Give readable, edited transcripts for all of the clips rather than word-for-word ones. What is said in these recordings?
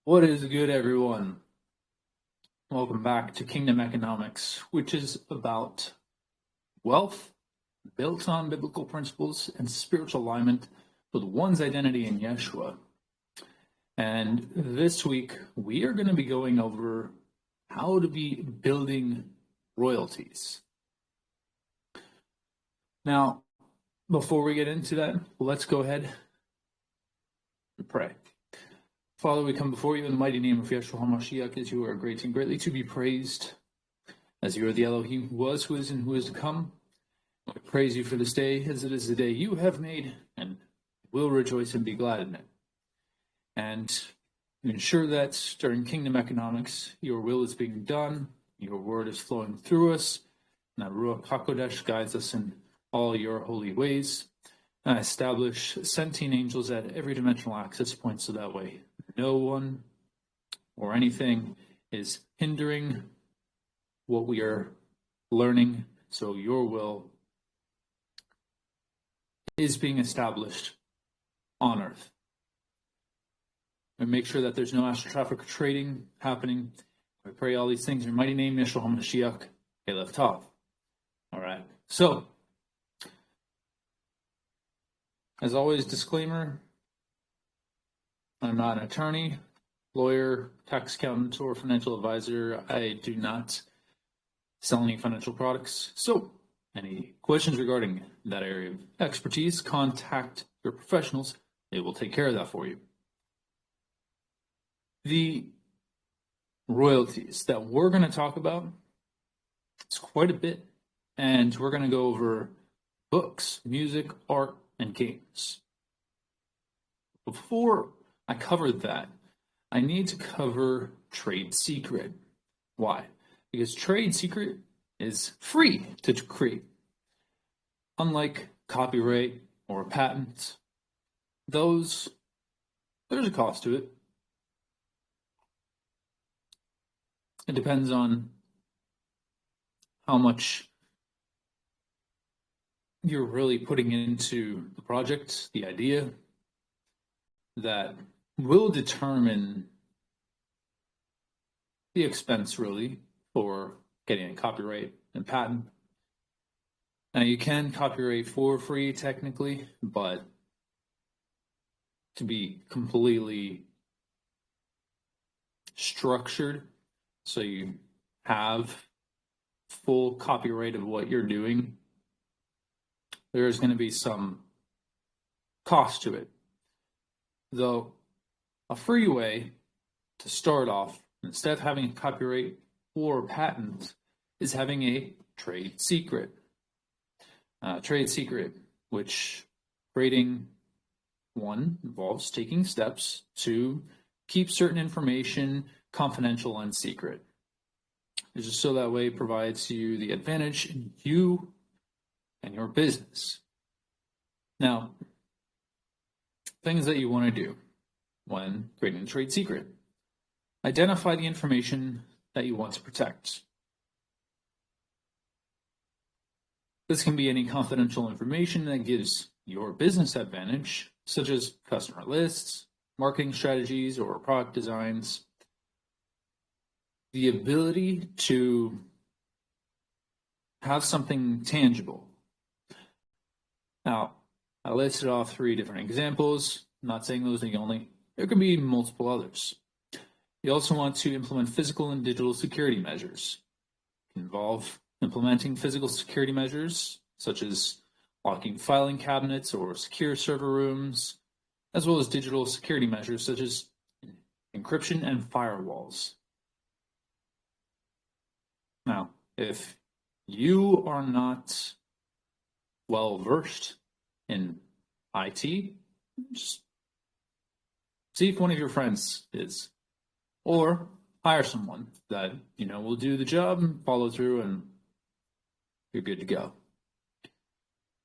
What is good, everyone? Welcome back to Kingdom Economics, which is about wealth built on biblical principles and spiritual alignment with one's identity in Yeshua. And this week, we are going to be going over how to be building royalties. Now, before we get into that, let's go ahead and pray. Father, we come before you in the mighty name of Yeshua HaMashiach, as you are great and greatly to be praised, as you are the Elohim who was, who is, and who is to come. We praise you for this day, as it is the day you have made, and will rejoice and be glad in it. And ensure that during Kingdom Economics, your will is being done, your word is flowing through us, and that Ruach HaKodesh guides us in all your holy ways. And establish sentient angels at every dimensional access point, so that way no one or anything is hindering what we are learning, so your will is being established on earth. And make sure that there's no astral traffic trading happening. We pray all these things in your mighty name, Yeshua HaMashiach, Elef Tav. All right. So, as always, disclaimer, I'm not an attorney, lawyer, tax accountant, or financial advisor. I do not sell any financial products. So, any questions regarding that area of expertise, contact your professionals. They will take care of that for you. The royalties that we're going to talk about, it's quite a bit, and we're going to go over books, music, art, and games. Before I cover that, I need to cover trade secret. Why? Because trade secret is free to create. Unlike copyright or patent, there's a cost to it. It depends on how much you're really putting into the project, the idea, that will determine the expense, really, for getting a copyright and patent. Now, you can copyright for free, technically, but to be completely structured, so you have full copyright of what you're doing, there's going to be some cost to it. Though a free way to start off, instead of having a copyright or patent, is having a trade secret. Trade secret, which creating one involves taking steps to keep certain information confidential and secret. It's just so that way it provides you the advantage in you and your business. Now, things that you want to do when creating a trade secret. Identify the information that you want to protect. This can be any confidential information that gives your business advantage, such as customer lists, marketing strategies, or product designs. The ability to have something tangible. Now, I listed off 3 different examples. I'm not saying those are the only. There could be multiple others. You also want to implement physical and digital security measures. It can involve implementing physical security measures, such as locking filing cabinets or secure server rooms, as well as digital security measures, such as encryption and firewalls. Now, if you are not well versed in IT, just see if one of your friends is, or hire someone that will do the job and follow through, and you're good to go.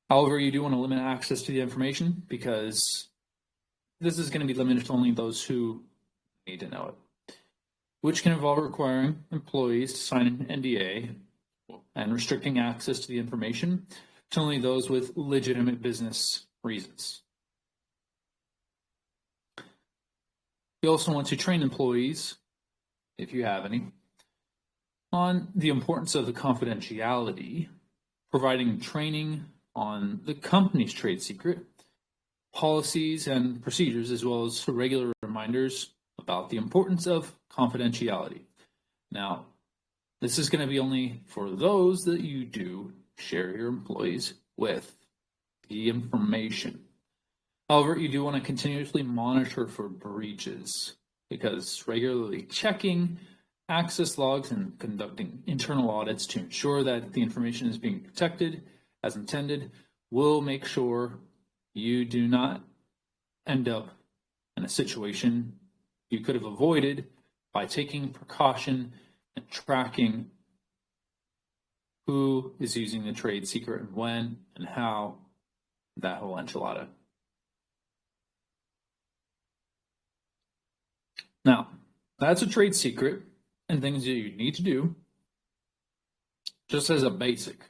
However, you do want to limit access to the information, because this is going to be limited to only those who need to know it, which can involve requiring employees to sign an NDA and restricting access to the information to only those with legitimate business reasons. You also want to train employees, if you have any, on the importance of the confidentiality, providing training on the company's trade secret, policies and procedures, as well as regular reminders about the importance of confidentiality. Now, this is going to be only for those that you do share your employees with the information. However, you do want to continuously monitor for breaches, because regularly checking access logs and conducting internal audits to ensure that the information is being protected as intended will make sure you do not end up in a situation you could have avoided by taking precaution and tracking who is using the trade secret and when and how, that whole enchilada. Now, that's a trade secret and things that you need to do just as a basic.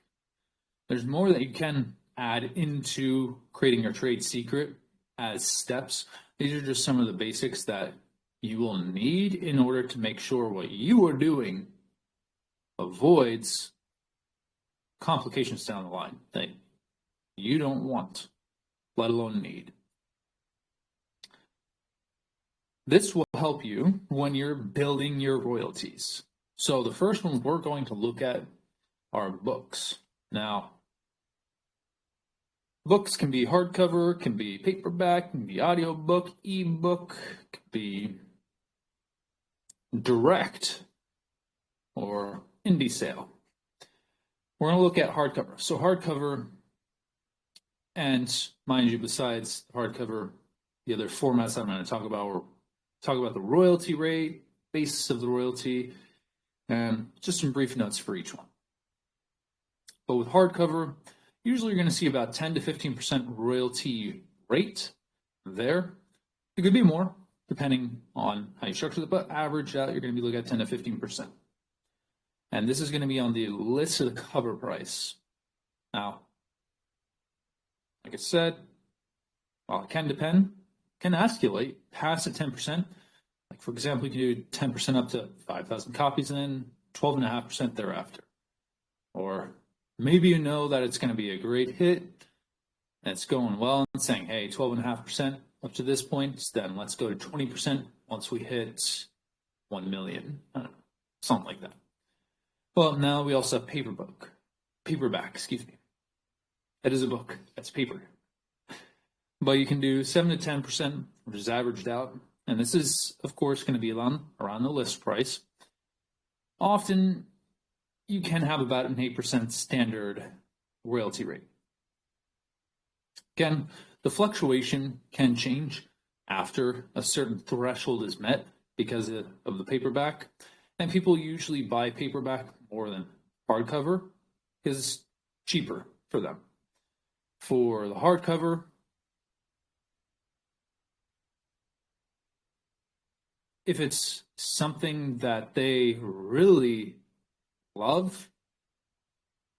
There's more that you can add into creating your trade secret as steps. These are just some of the basics that you will need in order to make sure what you are doing avoids complications down the line that you don't want, let alone need. This will help you when you're building your royalties. So the first one we're going to look at are books. Now, books can be hardcover, can be paperback, can be audiobook, ebook, can be direct or indie sale. We're going to look at hardcover. So hardcover, and mind you, besides hardcover, the other formats I'm going to talk about, we'll talk about the royalty rate, basis of the royalty, and just some brief notes for each one. But with hardcover, usually you're going to see about 10 to 15% royalty rate there. It could be more, depending on how you structure it, but average out, you're going to be looking at 10 to 15%. And this is going to be on the list of the cover price. Now, like I said, while it can depend, can escalate past at 10%. Like, for example, you can do 10% up to 5,000 copies and then 12.5% thereafter. Or maybe you know that it's going to be a great hit and it's going well and saying, hey, 12.5% up to this point, then let's go to 20% once we hit 1 million. I don't know, something like that. Well, now we also have paperback, excuse me. That is a book, that's paper. But you can do 7 to 10%, which is averaged out. And this is, of course, going to be around the list price. Often, you can have about an 8% standard royalty rate. Again, the fluctuation can change after a certain threshold is met because of the paperback. And people usually buy paperback more than hardcover because it's cheaper for them. For the hardcover, if it's something that they really love,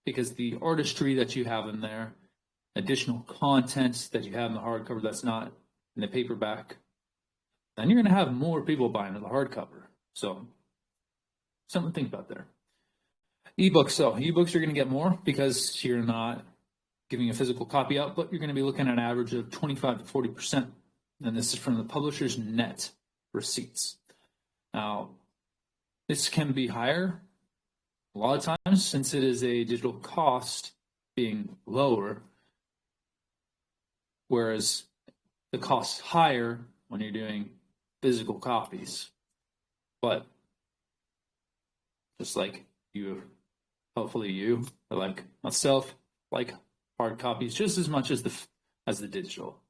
because the artistry that you have in there, additional content that you have in the hardcover that's not in the paperback, then you're going to have more people buying the hardcover. So, something to think about there. Ebooks, so ebooks you're going to get more because you're not giving a physical copy out, but you're going to be looking at an average of 25 to 40%. And this is from the publisher's net receipts. Now, this can be higher a lot of times since it is a digital cost being lower, whereas the cost higher when you're doing physical copies. But just like you, hopefully you, or like myself, like hard copies just as much as the digital.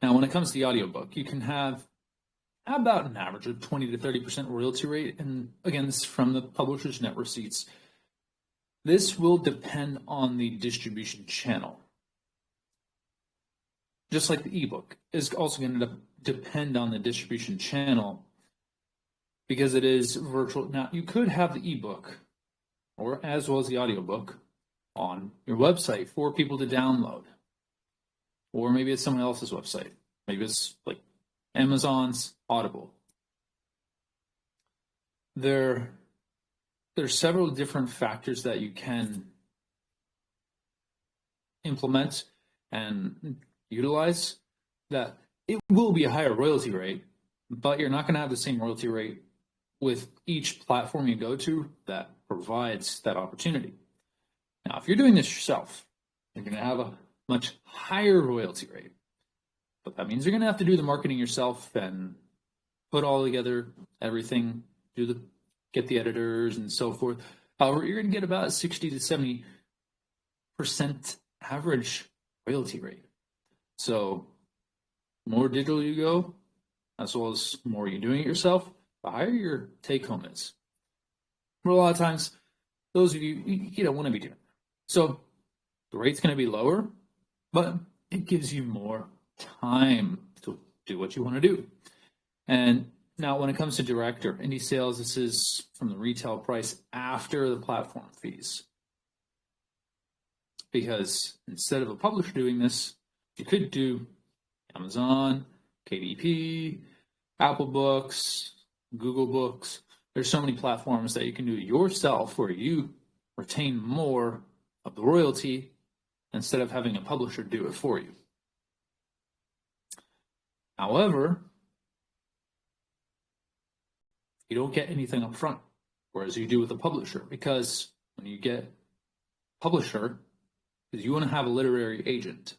Now, when it comes to the audiobook, you can have about an average of 20 to 30% royalty rate. And again, this is from the publisher's net receipts. This will depend on the distribution channel. Just like the ebook is also going to depend on the distribution channel because it is virtual. Now, you could have the ebook or as well as the audiobook on your website for people to download. or maybe it's someone else's website. Maybe it's like Amazon's Audible. There's several different factors that you can implement and utilize that it will be a higher royalty rate, but you're not going to have the same royalty rate with each platform you go to that provides that opportunity. Now, if you're doing this yourself, you're going to have a much higher royalty rate, but that means you're going to have to do the marketing yourself and put all together everything, get the editors and so forth. However, you're going to get about 60 to 70% average royalty rate. So more digital you go, as well as more you doing it yourself, the higher your take home is. But a lot of times, those of you don't want to be doing it. So the rate's going to be lower, but it gives you more time to do what you want to do. And now when it comes to direct or indie sales, this is from the retail price after the platform fees. Because instead of a publisher doing this, you could do Amazon, KDP, Apple Books, Google Books. There's so many platforms that you can do yourself where you retain more of the royalty instead of having a publisher do it for you. However, you don't get anything up front, whereas you do with a publisher, because when you get publisher, because you want to have a literary agent.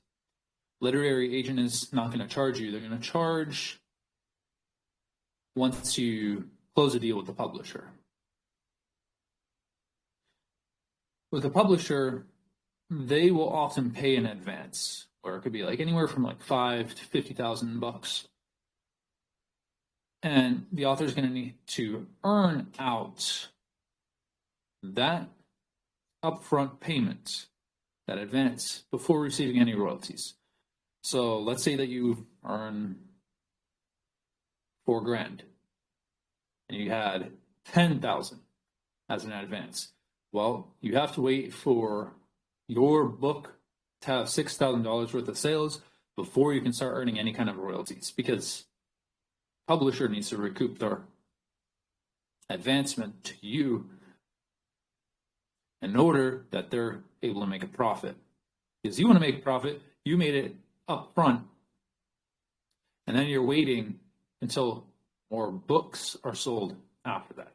Literary agent is not going to charge you. They're going to charge once you close a deal with the publisher. With a publisher, they will often pay in advance, or it could be like anywhere from like $5,000 to $50,000. And the author is going to need to earn out that upfront payment, that advance, before receiving any royalties. So let's say that you earn $4,000 and you had $10,000 as an advance. Well, you have to wait for your book to have $6,000 worth of sales before you can start earning any kind of royalties, because publisher needs to recoup their advancement to you in order that they're able to make a profit. Because you want to make a profit, you made it up front, and then you're waiting until more books are sold after that.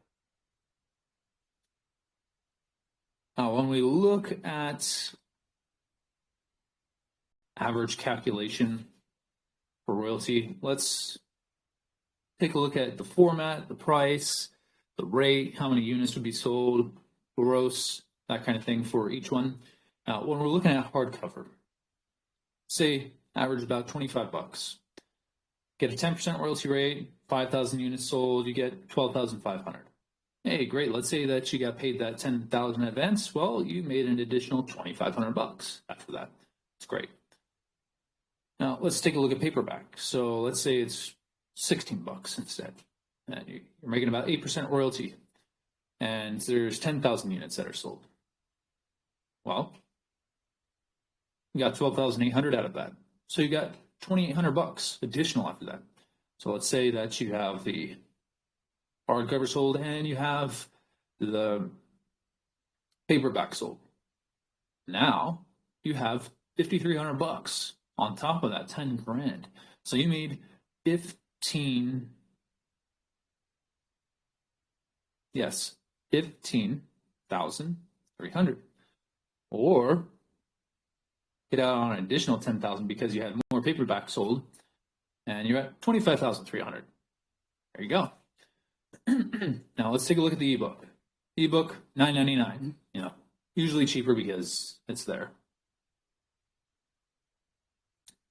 Now, when we look at average calculation for royalty, let's take a look at the format, the price, the rate, how many units would be sold, gross, that kind of thing for each one. Now, when we're looking at hardcover, say average about $25. Get a 10% royalty rate, 5,000 units sold, you get $12,500. Hey, great. Let's say that you got paid that $10,000 advance. Well, you made an additional $2,500 after that. It's great. Now, let's take a look at paperback. So let's say it's $16 instead. And you're making about 8% royalty. And there's 10,000 units that are sold. Well, you got 12,800 out of that. So you got $2,800 additional after that. So let's say that you have the hardcover sold and you have the paperback sold. Now you have $5,300 on top of that $10,000. So you made $15,300. Or get out on an additional $10,000 because you had more paperback sold, and you're at $25,300. There you go. Now let's take a look at the ebook. Ebook $9.99. Usually cheaper because it's there.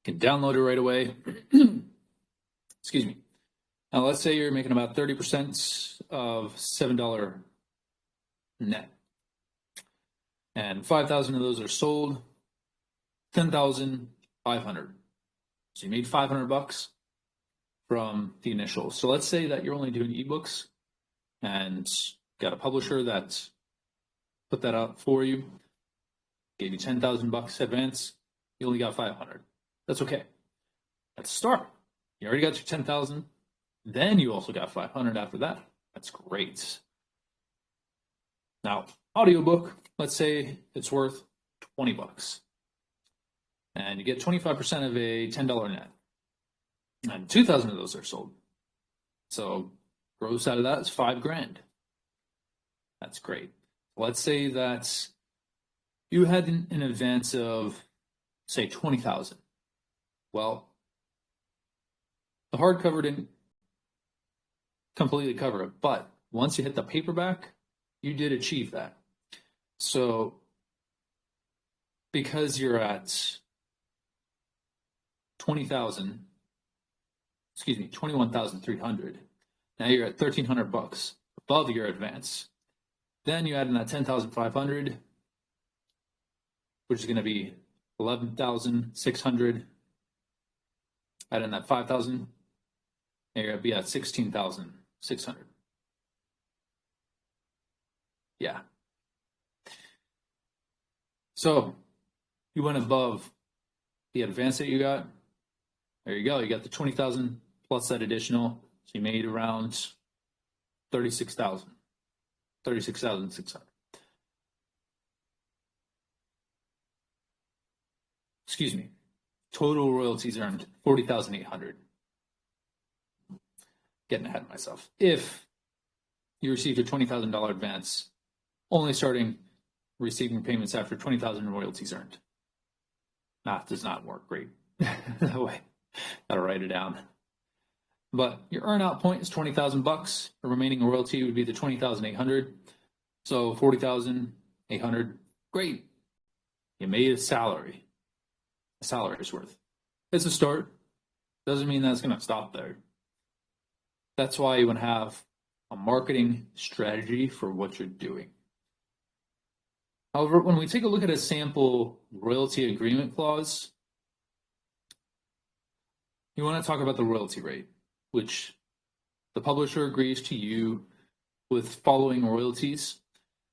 You can download it right away. Excuse me. Now let's say you're making about 30% of $7 net, and 5,000 of those are sold. 10,500. So you made $500 from the initial. So let's say that you're only doing ebooks and got a publisher that put that out for you, gave you $10,000 advance. You only got 500. That's okay. Let's start. You already got your 10,000. Then you also got 500 after that. That's great. Now, audiobook, let's say it's worth 20 bucks. And you get 25% of a $10 net. And 2,000 of those are sold. So gross out of that is $5,000. That's great. Let's say that you had an advance of, say, 20,000. Well, the hardcover didn't completely cover it, but once you hit the paperback, you did achieve that. So because you're at 21,300, now you're at 1,300 bucks above your advance. Then you add in that 10,500, which is going to be 11,600. Add in that 5,000, you're going to be at 16,600. Yeah. So you went above the advance that you got. There you go. You got the 20,000 plus that additional. So you made around 36,000. 36,600. Excuse me. Total royalties earned 40,800. Getting ahead of myself. If you received a $20,000 advance, only starting receiving payments after 20,000 royalties earned. Math does not work great that way. Gotta write it down. But your earn out point is 20,000 bucks. The remaining royalty would be the 20,800. So 40,800. Great. You made a salary. A salary is worth. It's a start. Doesn't mean that's gonna stop there. That's why you want to have a marketing strategy for what you're doing. However, when we take a look at a sample royalty agreement clause, you want to talk about the royalty rate, which the publisher agrees to you with following royalties.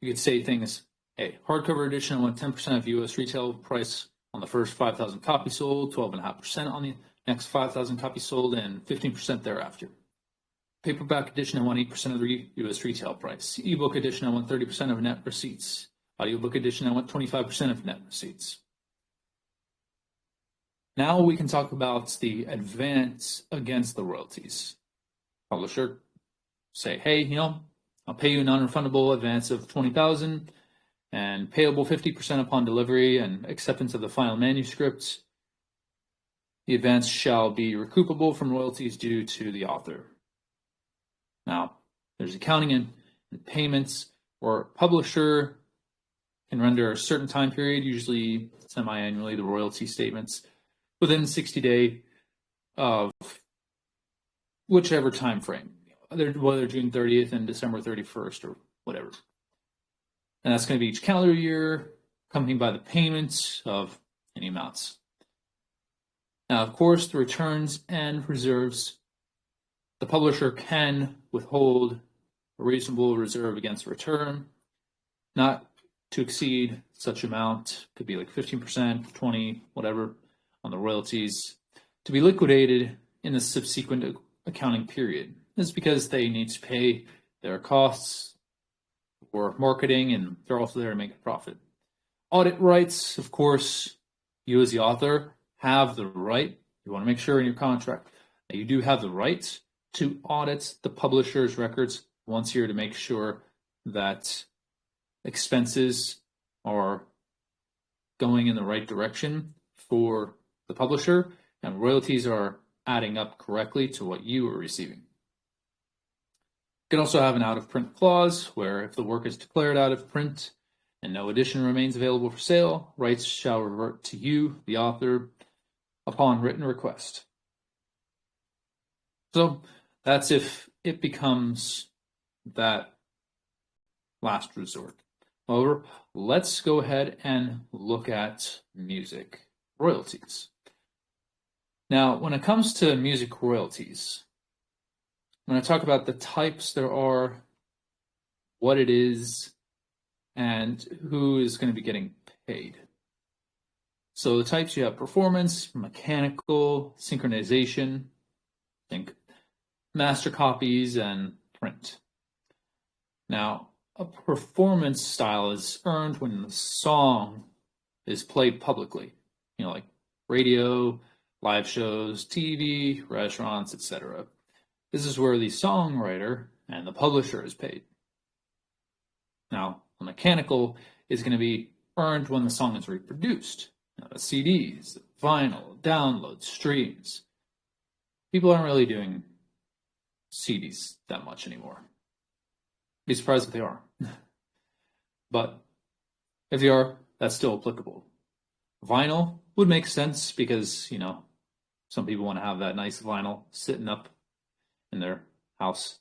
You could say things, hey, hardcover edition, I want 10% of U.S. retail price on the first 5,000 copies sold, 12.5% on the next 5,000 copies sold, and 15% thereafter. Paperback edition, I want 8% of the U.S. retail price. Ebook edition, I want 30% of net receipts. Audiobook edition, I want 25% of net receipts. Now we can talk about the advance against the royalties. Publisher say, hey, I'll pay you a non-refundable advance of 20,000 and payable 50% upon delivery and acceptance of the final manuscript. The advance shall be recoupable from royalties due to the author. Now, there's accounting and payments, or publisher can render a certain time period, usually semi-annually, the royalty statements within 60-day of whichever time frame, whether June 30th and December 31st or whatever. And that's going to be each calendar year, accompanied by the payments of any amounts. Now, of course, the returns and reserves, the publisher can withhold a reasonable reserve against the return, not to exceed such amount, could be like 15%, 20, whatever, on the royalties, to be liquidated in the subsequent accounting period. This is because they need to pay their costs for marketing, and they're also there to make a profit. Audit rights, of course, you as the author have the right, you want to make sure in your contract that you do have the right to audit the publisher's records once a year to make sure that expenses are going in the right direction for the publisher and royalties are adding up correctly to what you are receiving. You can also have an out-of-print clause where if the work is declared out of print and no edition remains available for sale, rights shall revert to you, the author, upon written request. So that's if it becomes that last resort. However, let's go ahead and look at music royalties. Now, when it comes to music royalties, I'm going to talk about the types there are, what it is, and who is going to be getting paid. So the types, you have performance, mechanical, synchronization, think master copies, and print. Now, a performance style is earned when the song is played publicly, like radio, live shows, TV, restaurants, etc. This is where the songwriter and the publisher is paid. Now, the mechanical is going to be earned when the song is reproduced. The CDs, vinyl, downloads, streams. People aren't really doing CDs that much anymore. Be surprised if they are. But if they are, that's still applicable. Vinyl would make sense because, some people want to have that nice vinyl sitting up in their house.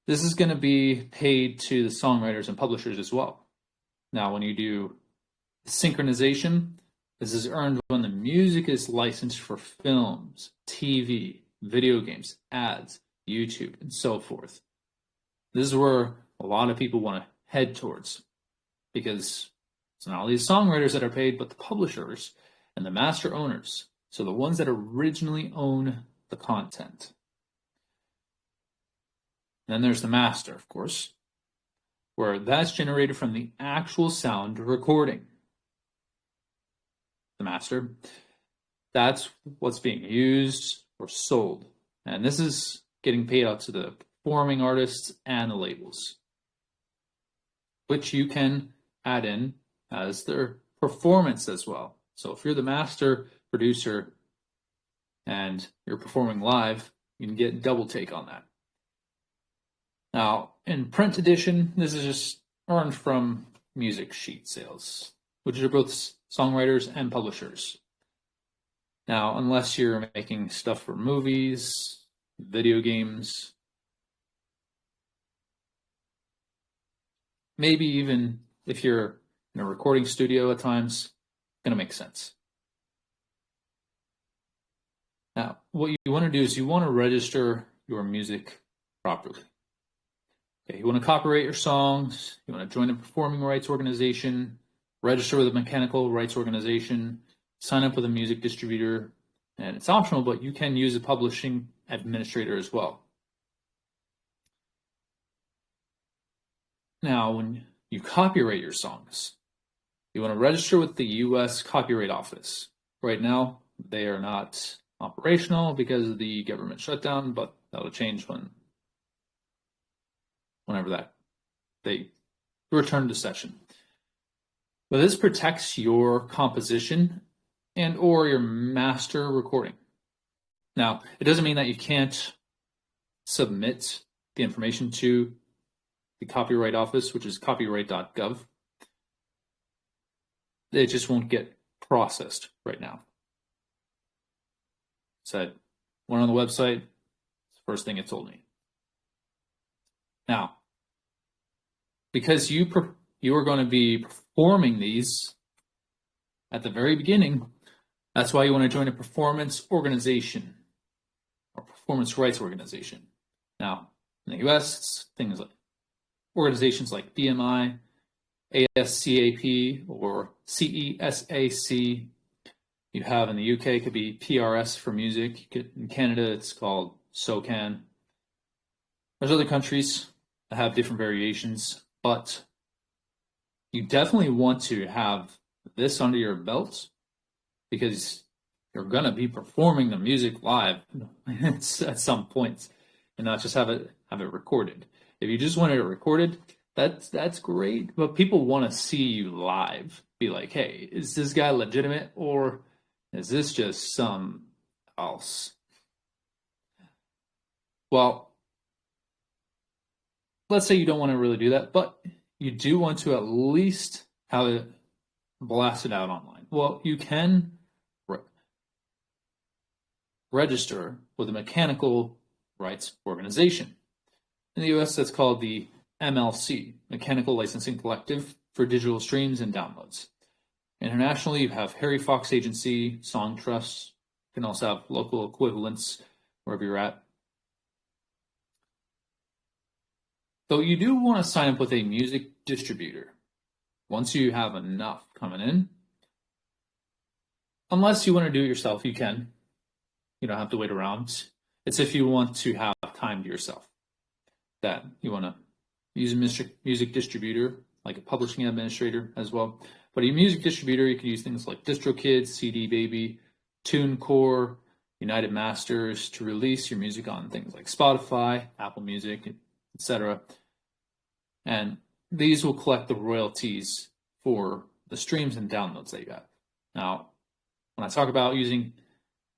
This is going to be paid to the songwriters and publishers as well. Now, when you do synchronization, this is earned when the music is licensed for films, TV, video games, ads, YouTube, and so forth. This is where a lot of people want to head towards, because it's not only the songwriters that are paid, but the publishers and the master owners. So the ones that originally own the content. Then there's the master, of course, where that's generated from the actual sound recording. The master, that's what's being used or sold. And this is getting paid out to the performing artists and the labels, which you can add in as their performance as well. So if you're the master producer and you're performing live, you can get double take on that. Now, in print edition, this is just earned from music sheet sales, which are both songwriters and publishers. Now, unless you're making stuff for movies, video games, maybe even if you're in a recording studio at times, it's going to make sense. Now, what you want to do is you want to register your music properly. Okay, you want to copyright your songs, you want to join a performing rights organization, register with a mechanical rights organization, sign up with a music distributor, and it's optional, but you can use a publishing administrator as well. Now, when you copyright your songs, you want to register with the U.S. Copyright Office. Right now, they are not operational because of the government shutdown, but that'll change whenever that they return to session. But this protects your composition and or your master recording. Now, it doesn't mean that you can't submit the information to the Copyright Office, which is copyright.gov. It just won't get processed right now. So, went on the website, it's the first thing it told me. Now, because you are going to be performing these at the very beginning, that's why you want to join a performance organization or performance rights organization. Now, in the U.S., it's things like organizations like BMI, ASCAP, or CESAC. You have in the UK, it could be PRS for music. In Canada, it's called SOCAN. There's other countries that have different variations, but you definitely want to have this under your belt because you're going to be performing the music live at some point and not just have it recorded. If you just want it recorded, that's great, but people want to see you live. Be like, hey, is this guy legitimate or is this just some else? Well, let's say you don't want to really do that, but you do want to at least have it blasted out online. Well, you can register with a mechanical rights organization. In the US, that's called the MLC, Mechanical Licensing Collective for Digital Streams and Downloads. Internationally, you have Harry Fox Agency, Song Trust. You can also have local equivalents wherever you're at. Though you do want to sign up with a music distributor. Once you have enough coming in, unless you want to do it yourself, you can. You don't have to wait around. It's if you want to have time to yourself that you want to use a music distributor, like a publishing administrator as well. But a music distributor, you can use things like DistroKid, CD Baby, TuneCore, United Masters to release your music on things like Spotify, Apple Music, etc. And these will collect the royalties for the streams and downloads that you have. Now, when I talk about using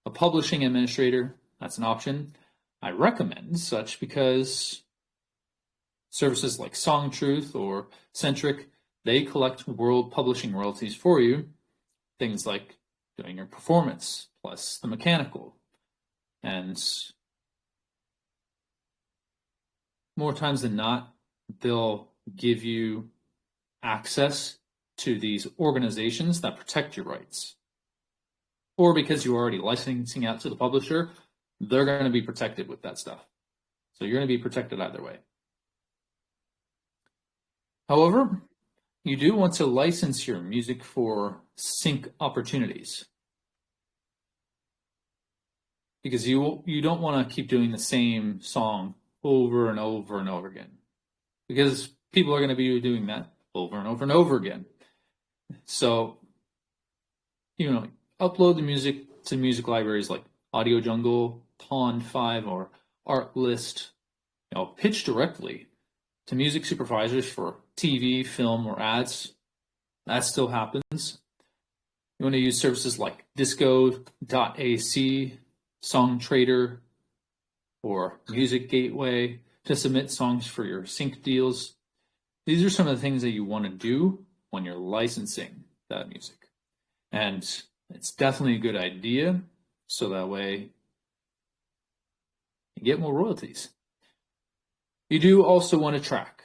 a publishing administrator, that's an option. I recommend such because services like Songtruth or Centric, they collect world publishing royalties for you. Things like doing your performance plus the mechanical. And more times than not, they'll give you access to these organizations that protect your rights. Or because you're already licensing out to the publisher, they're going to be protected with that stuff. So you're going to be protected either way. However, you do want to license your music for sync opportunities. Because you don't want to keep doing the same song over and over and over again. Because people are going to be doing that over and over and over again. So, upload the music to music libraries like Audio Jungle, Pond 5, or Artlist. Pitch directly to music supervisors for TV, film, or ads. That still happens. You want to use services like disco.ac, Song Trader, or Music Gateway to submit songs for your sync deals. These are some of the things that you want to do when you're licensing that music. And it's definitely a good idea, so that way you get more royalties. You do also want to track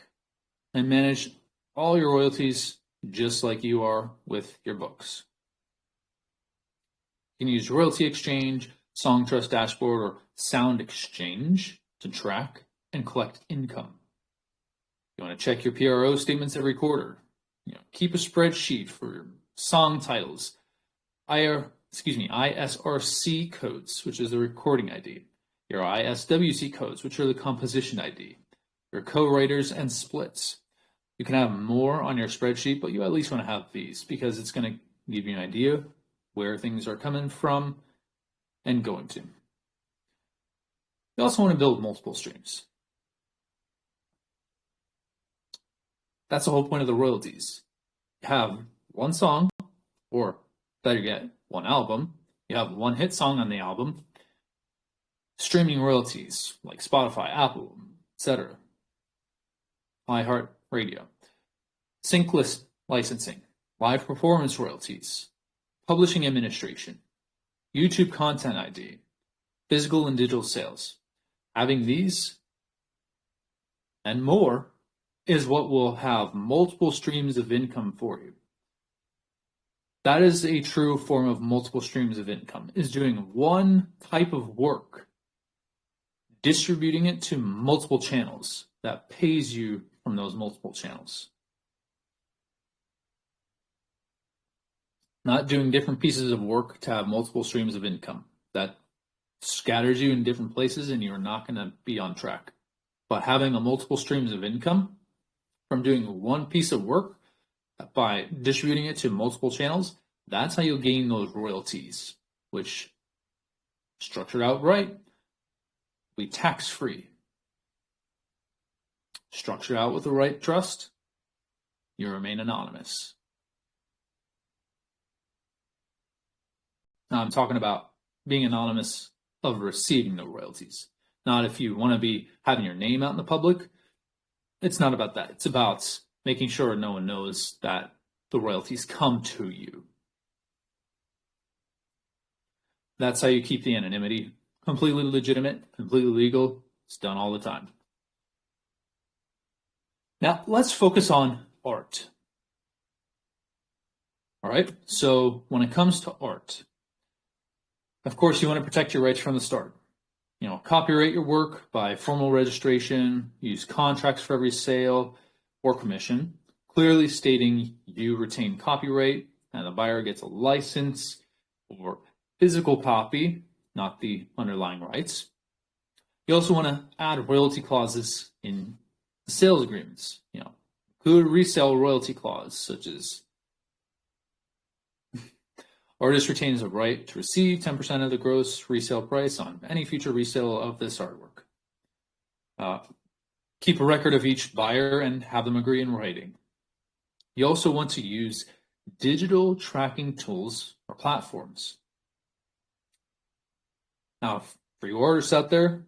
and manage all your royalties just like you are with your books. You can use Royalty Exchange, Songtrust Dashboard, or Sound Exchange to track and collect income. You want to check your PRO statements every quarter. Keep a spreadsheet for your song titles, ISRC codes, which is the recording ID, your ISWC codes, which are the composition ID, your co-writers and splits. You can have more on your spreadsheet, but you at least want to have these because it's going to give you an idea where things are coming from and going to. You also want to build multiple streams. That's the whole point of the royalties. You have one song, or better yet, one album. You have one hit song on the album. Streaming royalties like Spotify, Apple, etc. iHeartRadio. Sync list licensing, live performance royalties, publishing administration, YouTube content ID, physical and digital sales. Having these and more is what will have multiple streams of income for you. That is a true form of multiple streams of income, is doing one type of work, distributing it to multiple channels that pays you from those multiple channels. Not doing different pieces of work to have multiple streams of income. That scatters you in different places and you're not going to be on track. But having a multiple streams of income from doing one piece of work by distributing it to multiple channels, that's how you'll gain those royalties, which, structured out right, will be tax-free. Structured out with the right trust, you remain anonymous. Now I'm talking about being anonymous of receiving the royalties. Not if you want to be having your name out in the public. It's not about that. It's about making sure no one knows that the royalties come to you. That's how you keep the anonymity. Completely legitimate, completely legal. It's done all the time. Now, let's focus on art. All right, so when it comes to art, of course, you want to protect your rights from the start. Copyright your work by formal registration, use contracts for every sale or commission, clearly stating you retain copyright and the buyer gets a license. or physical copy, not the underlying rights. You also want to add royalty clauses in the sales agreements. Include a resale royalty clause, such as artist retains a right to receive 10% of the gross resale price on any future resale of this artwork. Keep a record of each buyer and have them agree in writing. You also want to use digital tracking tools or platforms. Now, for you artists out there,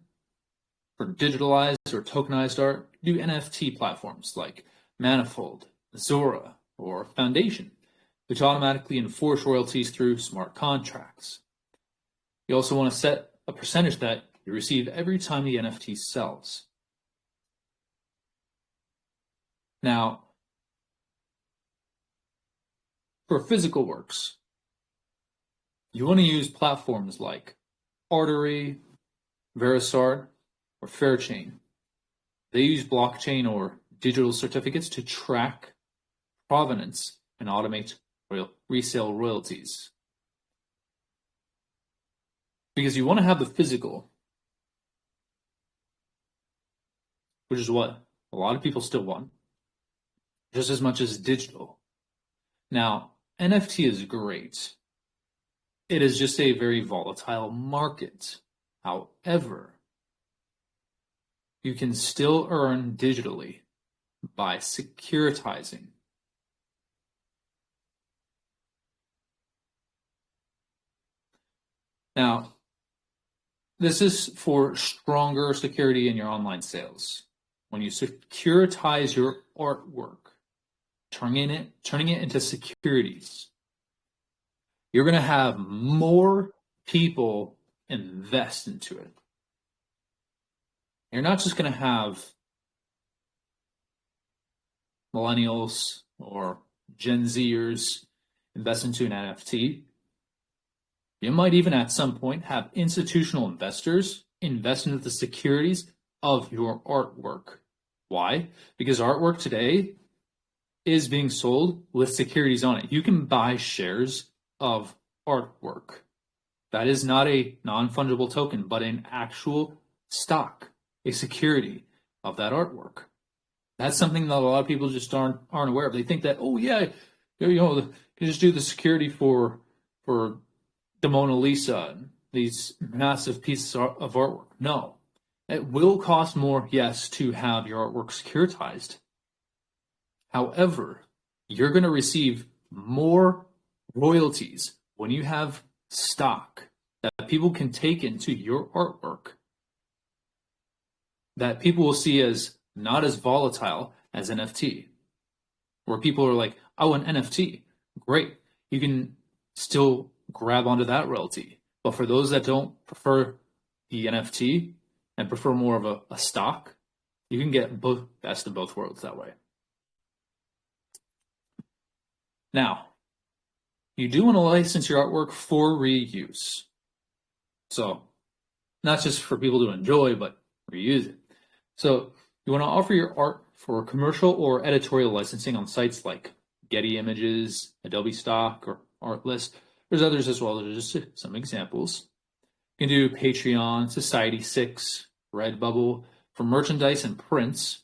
for digitalized or tokenized art, do NFT platforms like Manifold, Zora, or Foundation, which automatically enforce royalties through smart contracts. You also want to set a percentage that you receive every time the NFT sells. Now, for physical works, you want to use platforms like Artery, Verisart, or Fairchain. They use blockchain or digital certificates to track provenance and automate resale royalties. Because you want to have the physical, which is what a lot of people still want, just as much as digital. Now, NFT is great. It is just a very volatile market. However, you can still earn digitally by securitizing. Now, this is for stronger security in your online sales. When you securitize your artwork, turning it into securities, you're going to have more people invest into it. You're not just going to have millennials or Gen Zers invest into an NFT. You might even at some point have institutional investors invest into the securities of your artwork. Why? Because artwork today is being sold with securities on it. You can buy shares of artwork. That is not a non-fungible token, but an actual stock, a security of that artwork. That's something that a lot of people just aren't aware of. They think that, oh yeah, you just do the security for the Mona Lisa, these massive pieces of artwork. No, it will cost more, yes, to have your artwork securitized. However, you're going to receive more royalties when you have stock that people can take into your artwork, that people will see as not as volatile as NFT, where people are like, oh, an NFT, great. You can still grab onto that royalty. But for those that don't prefer the NFT and prefer more of a stock, you can get both best of both worlds that way. Now, you do want to license your artwork for reuse. So, not just for people to enjoy, but reuse it. So, you want to offer your art for commercial or editorial licensing on sites like Getty Images, Adobe Stock, or Artlist. There's others as well. There's just some examples. You can do Patreon, Society6, Redbubble for merchandise and prints.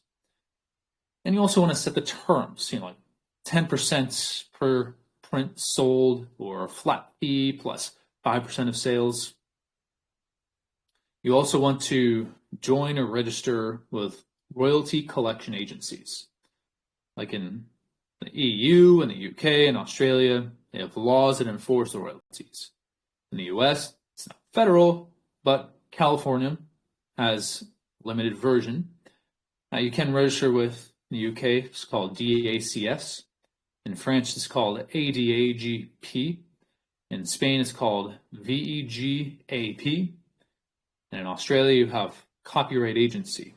And you also want to set the terms, like 10% per print sold or a flat fee plus 5% of sales. You also want to join or register with royalty collection agencies. Like in the EU and the UK and Australia, they have laws that enforce the royalties. In the US, it's not federal, but California has a limited version. Now you can register with the UK, it's called DACS. In France, it's called ADAGP. In Spain, it's called VEGAP. And in Australia, you have Copyright Agency.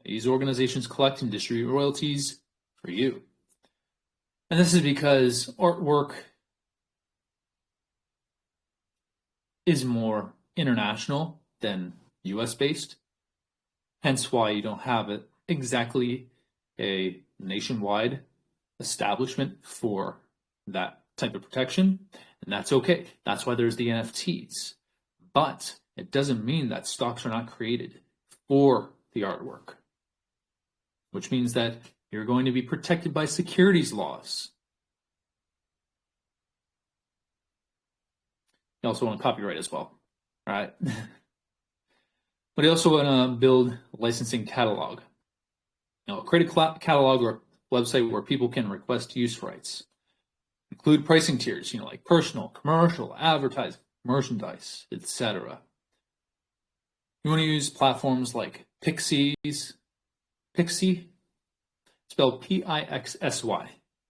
These organizations collect and distribute royalties for you. And this is because artwork is more international than US based, hence why you don't have it exactly a nationwide establishment for that type of protection, and that's okay. That's why there's the NFTs. But it doesn't mean that stocks are not created for the artwork, which means that you're going to be protected by securities laws. You also want copyright as well, all right? But you also want to build a licensing catalog. Create a catalog or website where people can request use rights. Include pricing tiers, like personal, commercial, advertising, merchandise, etc. You want to use platforms like Pixie, spelled Pixsy,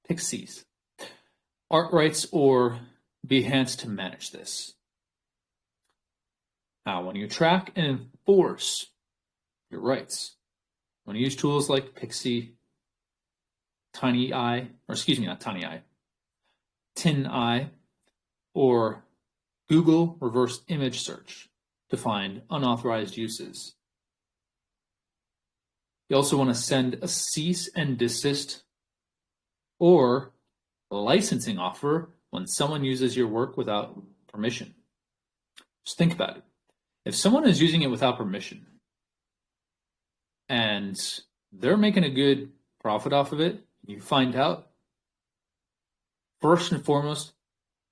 Pixies, art rights, or Behance to manage this. Now, when you track and enforce your rights, when you use tools like Pixie, TinEye, or Google reverse image search to find unauthorized uses. You also want to send a cease and desist or licensing offer when someone uses your work without permission. Just think about it. If someone is using it without permission and they're making a good profit off of it, you find out, first and foremost,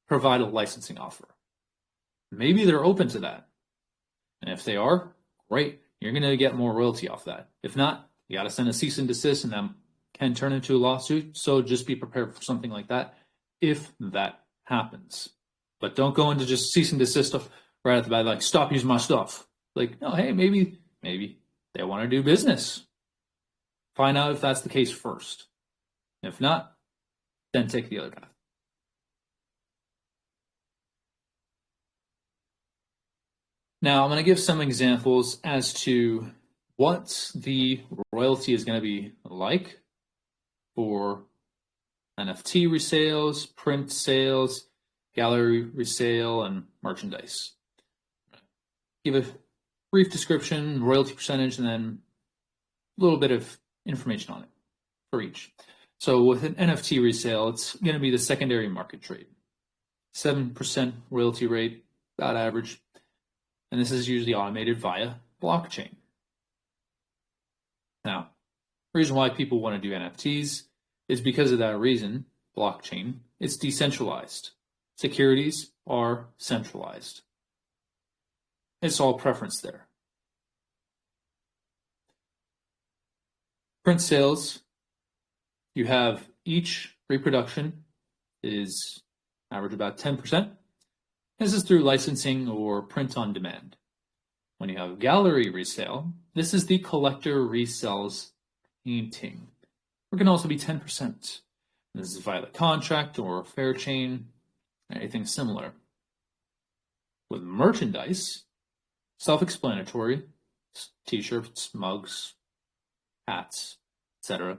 provide a licensing offer. Maybe they're open to that. And if they are, great. You're going to get more royalty off that. If not, you got to send a cease and desist, and that can turn into a lawsuit. So just be prepared for something like that if that happens. But don't go into just cease and desist stuff right at the bat, like, stop using my stuff. Like, no, hey, maybe they want to do business. Find out if that's the case first. If not, then take the other path. Now, I'm going to give some examples as to what the royalty is going to be like for NFT resales, print sales, gallery resale, and merchandise. Give a brief description, royalty percentage, and then a little bit of information on it for each. So with an NFT resale, it's going to be the secondary market trade. 7% royalty rate, about average. And this is usually automated via blockchain. Now, the reason why people want to do NFTs is because of that reason, blockchain. It's decentralized. Securities are centralized. It's all preference there. Print sales, you have each reproduction is average about 10%. This is through licensing or print on demand. When you have gallery resale, this is the collector resells painting. It can also be 10%. This is via the contract or fair chain, anything similar. With merchandise, self-explanatory, t-shirts, mugs, hats, etc.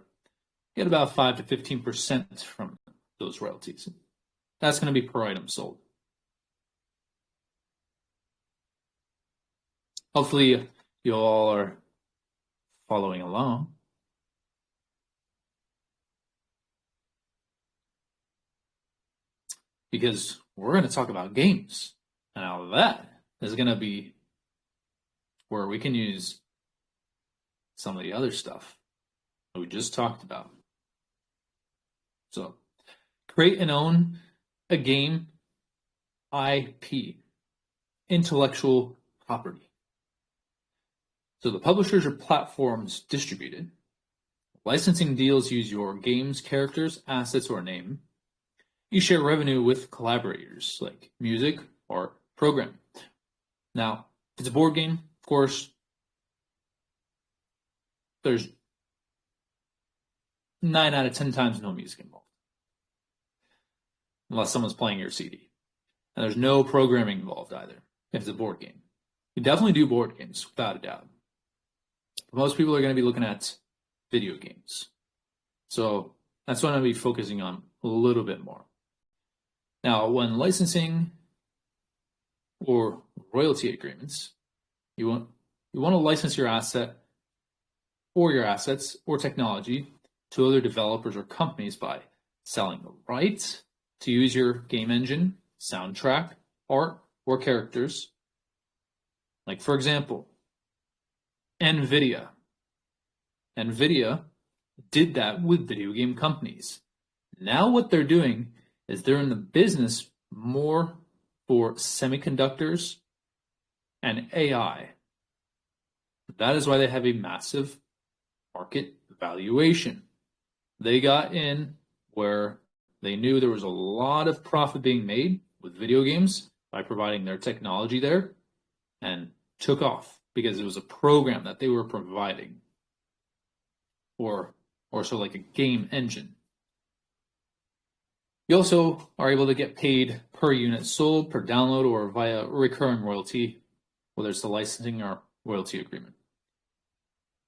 Get about 5 to 15% from those royalties. That's going to be per item sold. Hopefully you all are following along. Because we're going to talk about games. Now that is going to be where we can use some of the other stuff that we just talked about. So, create and own a game IP, intellectual property. So the publishers or platforms distribute it. Licensing deals use your game's characters, assets, or name. You share revenue with collaborators like music or programming. Now, if it's a board game, of course, there's 9 out of 10 times no music involved. Unless someone's playing your CD. And there's no programming involved either, if it's a board game. You definitely do board games, without a doubt. But most people are going to be looking at video games. So that's what I'm going to be focusing on a little bit more. Now, when licensing or royalty agreements, you want to license your asset or your assets or technology to other developers or companies by selling the rights, to use your game engine, soundtrack, art, or characters. Like, for example, NVIDIA. NVIDIA did that with video game companies. Now what they're doing is they're in the business more for semiconductors and AI. That is why they have a massive market valuation. They got in where they knew there was a lot of profit being made with video games by providing their technology there, and took off because it was a program that they were providing, or so like a game engine. You also are able to get paid per unit sold, per download, or via recurring royalty, whether it's the licensing or royalty agreement.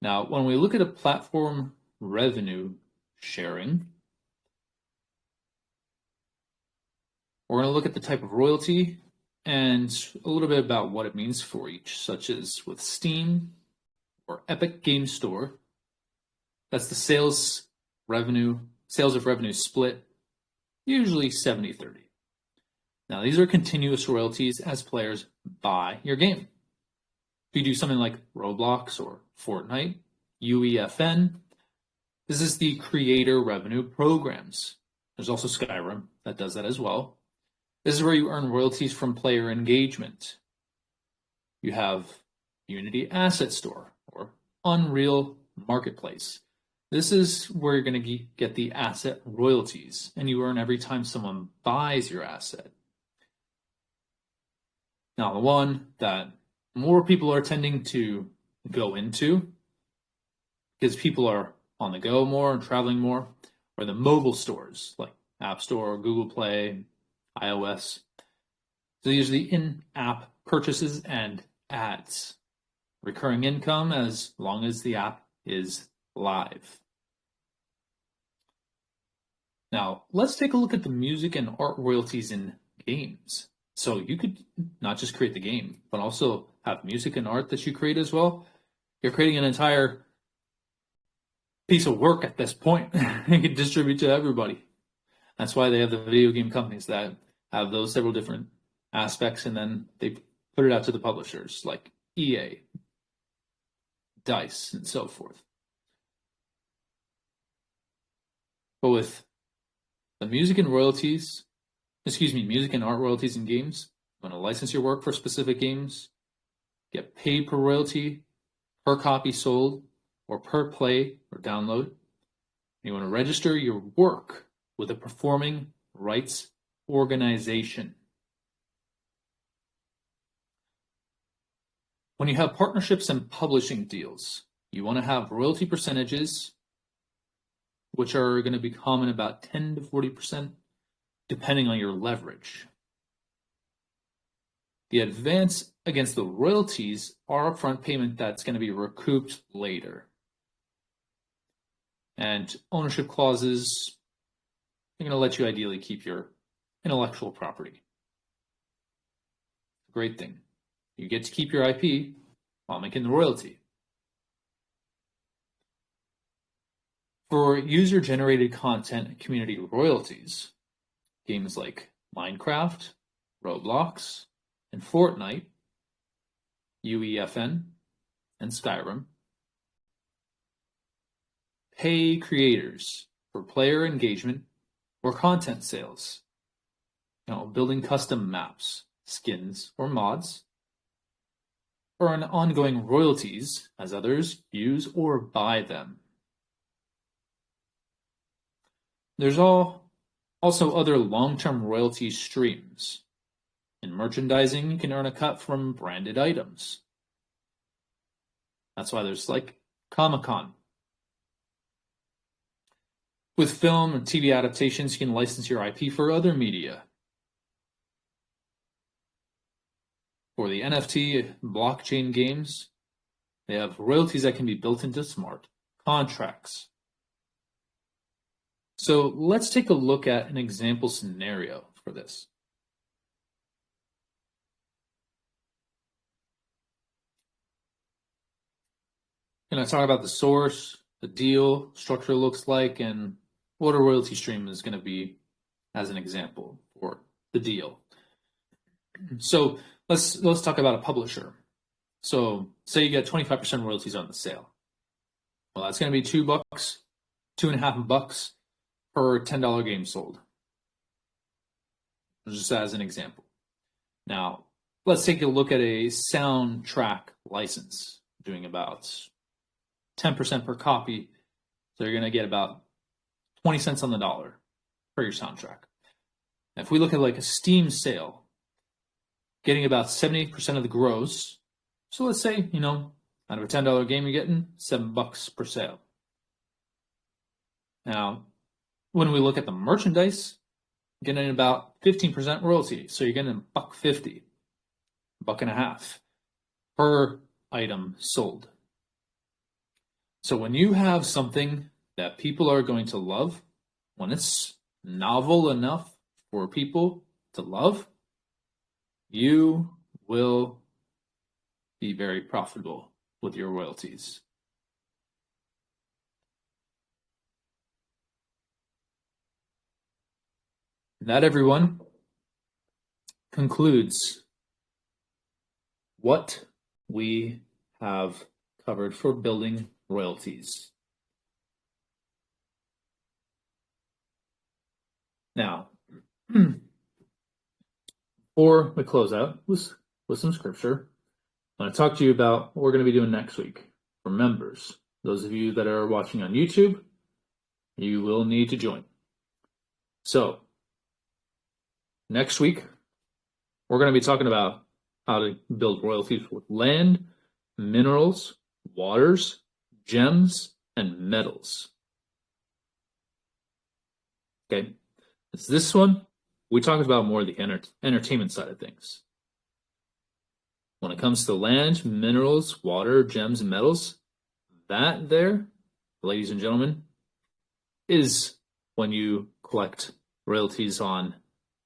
Now, when we look at a platform revenue sharing, we're going to look at the type of royalty and a little bit about what it means for each, such as with Steam or Epic Game Store. That's the sales of revenue split, usually 70-30. Now, these are continuous royalties as players buy your game. If you do something like Roblox or Fortnite, UEFN, this is the creator revenue programs. There's also Skyrim that does that as well. This is where you earn royalties from player engagement. You have Unity Asset Store or Unreal Marketplace. This is where you're going to get the asset royalties, and you earn every time someone buys your asset. Now, the one that more people are tending to go into, because people are on the go more and traveling more, are the mobile stores like App Store, Google Play, iOS. So these are the in-app purchases and ads. Recurring income as long as the app is live. Now, let's take a look at the music and art royalties in games. So you could not just create the game, but also have music and art that you create as well. You're creating an entire piece of work at this point. You can distribute to everybody. That's why they have the video game companies that have those several different aspects, and then they put it out to the publishers like EA, DICE, and so forth. But with the music and art royalties in games, you want to license your work for specific games, get paid per royalty, per copy sold, or per play or download. You want to register your work with a performing rights organization. When you have partnerships and publishing deals, you want to have royalty percentages, which are going to be common about 10 to 40%, depending on your leverage. The advance against the royalties are upfront payment that's going to be recouped later. And ownership clauses are going to let you ideally keep your intellectual property. Great thing. You get to keep your IP while making the royalty. For user-generated content and community royalties, games like Minecraft, Roblox, and Fortnite, UEFN, and Skyrim pay creators for player engagement or content sales. Building custom maps, skins, or mods, or on ongoing royalties as others use or buy them. There's also other long-term royalty streams. In merchandising, you can earn a cut from branded items. That's why there's like Comic-Con. With film and TV adaptations, you can license your IP for other media. For the NFT blockchain games, they have royalties that can be built into smart contracts. So let's take a look at an example scenario for this. I talk about the source, the deal, structure looks like, and what a royalty stream is going to be as an example for the deal. So let's talk about a publisher. So say you get 25% royalties on the sale. Well, that's going to be $2, $2.50 per $10 game sold. Just as an example. Now, let's take a look at a soundtrack license, doing about 10% per copy. So you're going to get about 20 cents on the dollar for your soundtrack. Now, if we look at like a Steam sale, getting about 70% of the gross. So let's say, out of a $10 game, you're getting $7 per sale. Now, when we look at the merchandise, you're getting about 15% royalty. So you're getting $1.50, $1.50 per item sold. So when you have something that people are going to love, when it's novel enough for people to love, you will be very profitable with your royalties. And that, everyone, concludes what we have covered for building royalties. Now, before we close out with some scripture, I want to talk to you about what we're going to be doing next week for members. Those of you that are watching on YouTube, you will need to join. So, next week, we're going to be talking about how to build royalties with land, minerals, waters, gems, and metals. Okay, it's this one. We talked about more of the entertainment side of things. When it comes to land, minerals, water, gems, and metals, that there, ladies and gentlemen, is when you collect royalties on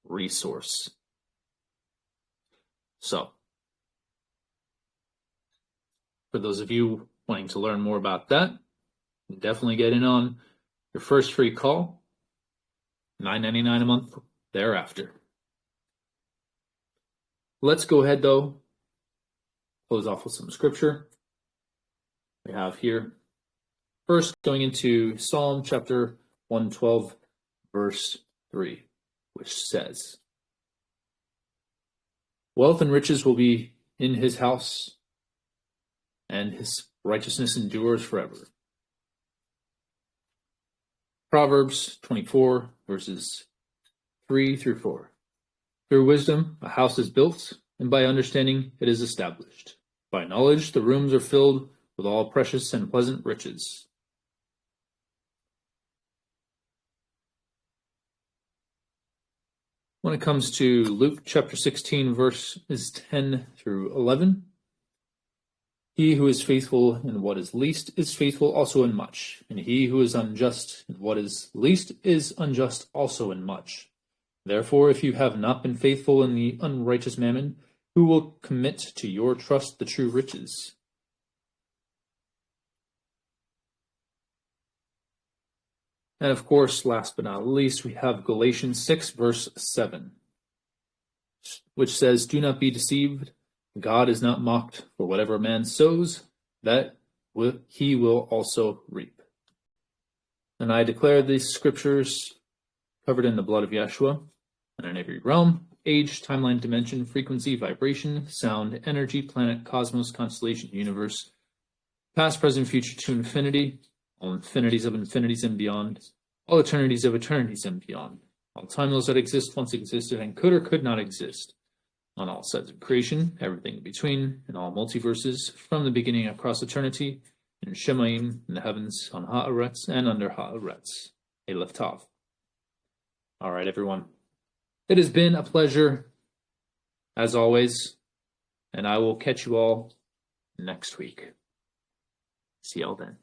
resource. So, for those of you wanting to learn more about that, definitely get in on your first free call, $9.99 a month thereafter. Let's go ahead, though, close off with some scripture we have here. First, going into Psalm chapter 112, verse 3, which says, "Wealth and riches will be in his house, and his righteousness endures forever." Proverbs 24, verses 3 through 4. "Through wisdom a house is built, and by understanding it is established. By knowledge the rooms are filled with all precious and pleasant riches." When it comes to Luke chapter 16, verses 10 through 11, "He who is faithful in what is least is faithful also in much, and he who is unjust in what is least is unjust also in much. Therefore, if you have not been faithful in the unrighteous mammon, who will commit to your trust the true riches?" And of course, last but not least, we have Galatians 6, verse 7, which says, "Do not be deceived. God is not mocked, for whatever a man sows, that he will also reap." And I declare these scriptures covered in the blood of Yeshua, and in every realm, age, timeline, dimension, frequency, vibration, sound, energy, planet, cosmos, constellation, universe, past, present, future to infinity, all infinities of infinities and beyond, all eternities of eternities and beyond, all timeless that exist, once existed, and could or could not exist, on all sides of creation, everything in between, in all multiverses, from the beginning across eternity, in Shemaim, in the heavens, on Haaretz, and under Haaretz, Aleph Tav. All right, everyone. It has been a pleasure, as always, and I will catch you all next week. See y'all then.